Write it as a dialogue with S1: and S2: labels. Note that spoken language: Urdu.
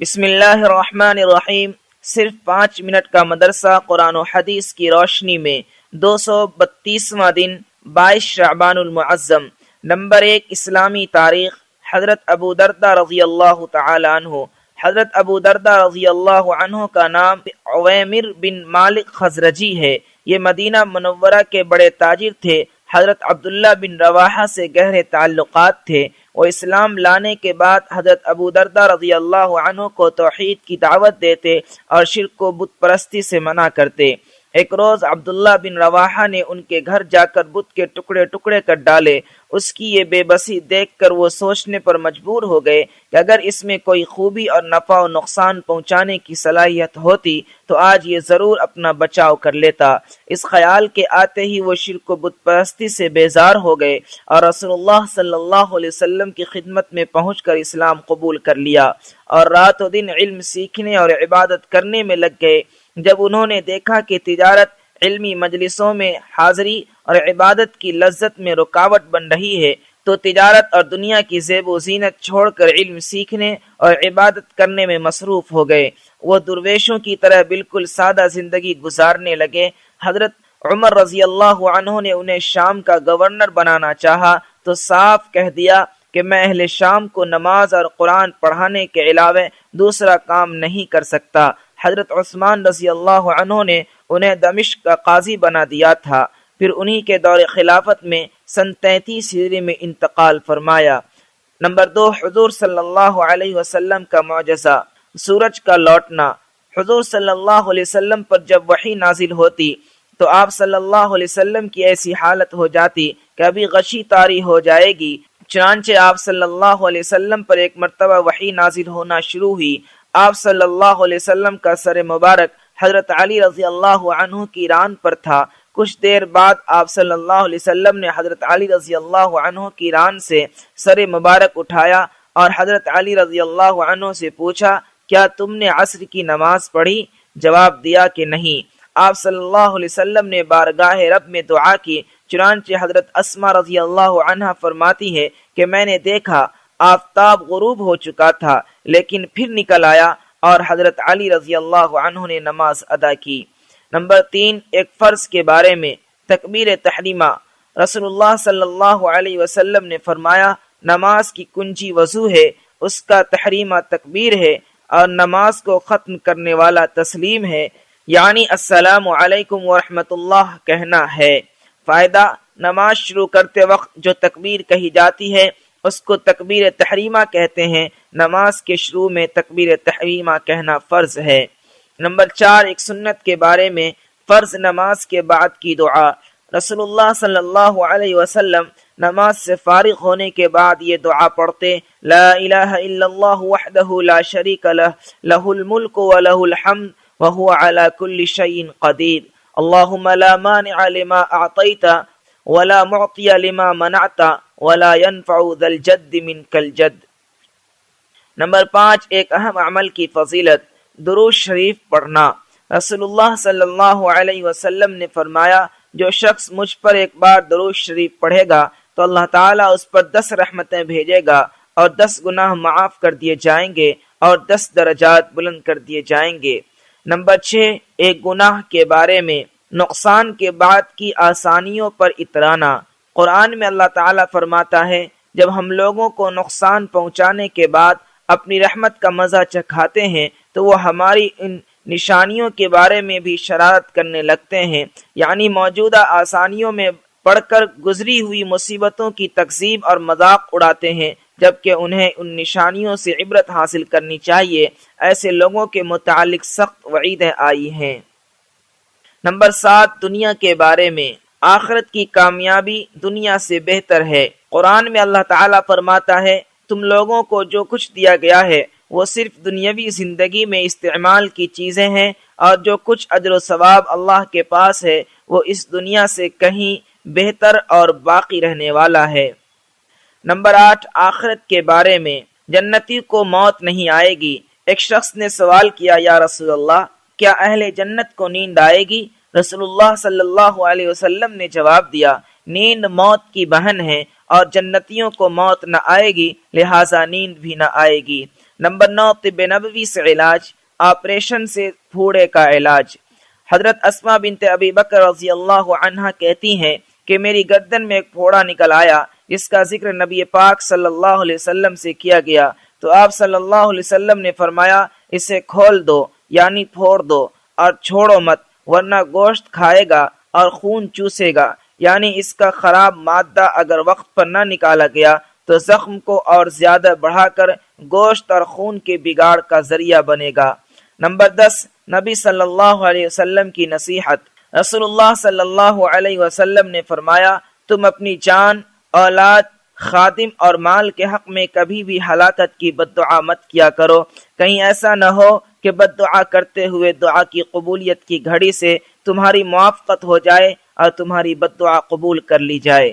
S1: بسم اللہ الرحمن الرحیم۔ صرف 5 منٹ کا مدرسہ قرآن و حدیث کی روشنی میں 232واں دن 22 شعبان المعظم۔ نمبر 1، اسلامی تاریخ۔ حضرت ابو دردہ رضی اللہ تعالی عنہ۔ حضرت ابو دردہ رضی اللہ عنہ کا نام عویمر بن مالک خزرجی ہے۔ یہ مدینہ منورہ کے بڑے تاجر تھے۔ حضرت عبداللہ بن رواحہ سے گہرے تعلقات تھے۔ وہ اسلام لانے کے بعد حضرت ابو دردہ رضی اللہ عنہ کو توحید کی دعوت دیتے اور شرک و بت پرستی سے منع کرتے۔ ایک روز عبداللہ بن رواحہ نے ان کے گھر جا کر بت کے ٹکڑے ٹکڑے کر ڈالے۔ اس کی یہ بے بسی دیکھ کر وہ سوچنے پر مجبور ہو گئے کہ اگر اس میں کوئی خوبی اور نفع و نقصان پہنچانے کی صلاحیت ہوتی تو آج یہ ضرور اپنا بچاؤ کر لیتا۔ اس خیال کے آتے ہی وہ شرک و بت پرستی سے بیزار ہو گئے اور رسول اللہ صلی اللہ علیہ وسلم کی خدمت میں پہنچ کر اسلام قبول کر لیا اور رات و دن علم سیکھنے اور عبادت کرنے میں لگ گئے۔ جب انہوں نے دیکھا کہ تجارت علمی مجلسوں میں حاضری اور عبادت کی لذت میں رکاوٹ بن رہی ہے تو تجارت اور دنیا کی زیب و زینت چھوڑ کر علم سیکھنے اور عبادت کرنے میں مصروف ہو گئے۔ وہ درویشوں کی طرح بالکل سادہ زندگی گزارنے لگے۔ حضرت عمر رضی اللہ عنہ نے انہیں شام کا گورنر بنانا چاہا تو صاف کہہ دیا کہ میں اہل شام کو نماز اور قرآن پڑھانے کے علاوہ دوسرا کام نہیں کر سکتا۔ حضرت عثمان رضی اللہ عنہ نے انہیں دمشق کا قاضی بنا دیا تھا۔ پھر انہی کے دور خلافت میں سن 33 ہجری میں انتقال فرمایا۔ نمبر 2، حضور صلی اللہ علیہ وسلم کا معجزہ، سورج کا لوٹنا۔ حضور صلی اللہ علیہ وسلم پر جب وحی نازل ہوتی تو آپ صلی اللہ علیہ وسلم کی ایسی حالت ہو جاتی کہ ابھی غشی طاری ہو جائے گی۔ چنانچہ آپ صلی اللہ علیہ وسلم پر ایک مرتبہ وحی نازل ہونا شروع ہوئی۔ آپ صلی اللہ علیہ وسلم کا سر مبارک حضرت علی رضی اللہ عنہ کی ران پر تھا۔ کچھ دیر بعد آپ صلی اللہ علیہ وسلم نے حضرت علی رضی اللہ عنہ کی ران سے سر مبارک اٹھایا اور حضرت علی رضی اللہ عنہ سے پوچھا، کیا تم نے عصر کی نماز پڑھی؟ جواب دیا کہ نہیں۔ آپ صلی اللہ علیہ وسلم نے بارگاہ رب میں دعا کی۔ چنانچہ حضرت اسما رضی اللہ عنہ فرماتی ہے کہ میں نے دیکھا آفتاب غروب ہو چکا تھا لیکن پھر نکل آیا اور حضرت علی رضی اللہ عنہ نے نماز ادا کی۔ نمبر 3، ایک فرض کے بارے میں، تکبیر تحریمہ۔ رسول اللہ صلی اللہ علیہ وسلم نے فرمایا، نماز کی کنجی وضو ہے، اس کا تحریمہ تکبیر ہے اور نماز کو ختم کرنے والا تسلیم ہے، یعنی السلام علیکم ورحمۃ اللہ کہنا ہے۔ فائدہ، نماز شروع کرتے وقت جو تکبیر کہی جاتی ہے اس کو تکبیر تحریمہ کہتے ہیں۔ نماز کے شروع میں تکبیر تحریمہ کہنا فرض ہے۔ نمبر 4، ایک سنت کے بارے میں، فرض نماز کے بعد کی دعا۔ رسول اللہ صلی اللہ علیہ وسلم نماز سے فارغ ہونے کے بعد یہ دعا پڑھتے، لا الہ الا اللہ وحدہ لا شریک لہ، لہ الملک ولہ الحمد وہو علی کل شیء قدیر، اللہم لا مانع لما اعطیت ولا معطی لما منعت ولا ينفع ذا الجد منک الجد۔ نمبر 5، ایک اہم عمل کی فضیلت، درود شریف پڑھنا۔ رسول اللہ صلی اللہ علیہ وسلم نے فرمایا، جو شخص مجھ پر ایک بار درود شریف پڑھے گا تو اللہ تعالیٰ اس پر 10 رحمتیں بھیجے گا اور 10 گناہ معاف کر دیے جائیں گے اور 10 درجات بلند کر دیے جائیں گے۔ نمبر 6، ایک گناہ کے بارے میں، نقصان کے بعد کی آسانیوں پر اترانا۔ قرآن میں اللہ تعالیٰ فرماتا ہے، جب ہم لوگوں کو نقصان پہنچانے کے بعد اپنی رحمت کا مزہ چکھاتے ہیں تو وہ ہماری ان نشانیوں کے بارے میں بھی شرارت کرنے لگتے ہیں، یعنی موجودہ آسانیوں میں پڑھ کر گزری ہوئی مصیبتوں کی تکذیب اور مذاق اڑاتے ہیں، جبکہ انہیں ان نشانیوں سے عبرت حاصل کرنی چاہیے۔ ایسے لوگوں کے متعلق سخت وعیدیں آئی ہیں۔ نمبر 7، دنیا کے بارے میں، آخرت کی کامیابی دنیا سے بہتر ہے۔ قرآن میں اللہ تعالیٰ فرماتا ہے، تم لوگوں کو جو کچھ دیا گیا ہے وہ صرف دنیاوی زندگی میں استعمال کی چیزیں ہیں اور جو کچھ اجر و ثواب اللہ کے پاس ہے وہ اس دنیا سے کہیں بہتر اور باقی رہنے والا ہے۔ نمبر 8، آخرت کے بارے میں، جنتی کو موت نہیں آئے گی۔ ایک شخص نے سوال کیا، یا رسول اللہ، کیا اہل جنت کو نیند آئے گی؟ رسول اللہ صلی اللہ علیہ وسلم نے جواب دیا، نیند موت کی بہن ہے اور جنتیوں کو موت نہ آئے گی، لہٰذا نیند بھی نہ آئے گی۔ نمبر 9 طب نبوی سے علاج، آپریشن سے پھوڑے کا علاج۔ حضرت اسماء بنت ابی بکر رضی اللہ عنہا کہتی ہیں کہ میری گردن میں ایک پھوڑا نکل آیا جس کا ذکر نبی پاک صلی اللہ علیہ وسلم سے کیا گیا تو آپ صلی اللہ علیہ وسلم نے فرمایا اسے کھول دو یعنی پھوڑ دو اور چھوڑو مت، ورنہ گوشت کھائے گا اور خون چوسے گا، یعنی اس کا خراب مادہ اگر وقت پر نہ نکالا گیا تو زخم کو اور زیادہ بڑھا کر گوشت اور خون کے بگاڑ کا ذریعہ بنے گا۔ نمبر 10 نبی صلی اللہ علیہ وسلم کی نصیحت۔ رسول اللہ صلی اللہ علیہ وسلم نے فرمایا تم اپنی جان، اولاد، خادم اور مال کے حق میں کبھی بھی ہلاکت کی بد دعا مت کیا کرو، کہیں ایسا نہ ہو کہ بد دعا کرتے ہوئے دعا کی قبولیت کی گھڑی سے تمہاری موافقت ہو جائے اور تمہاری بد دعا قبول کر لی جائے۔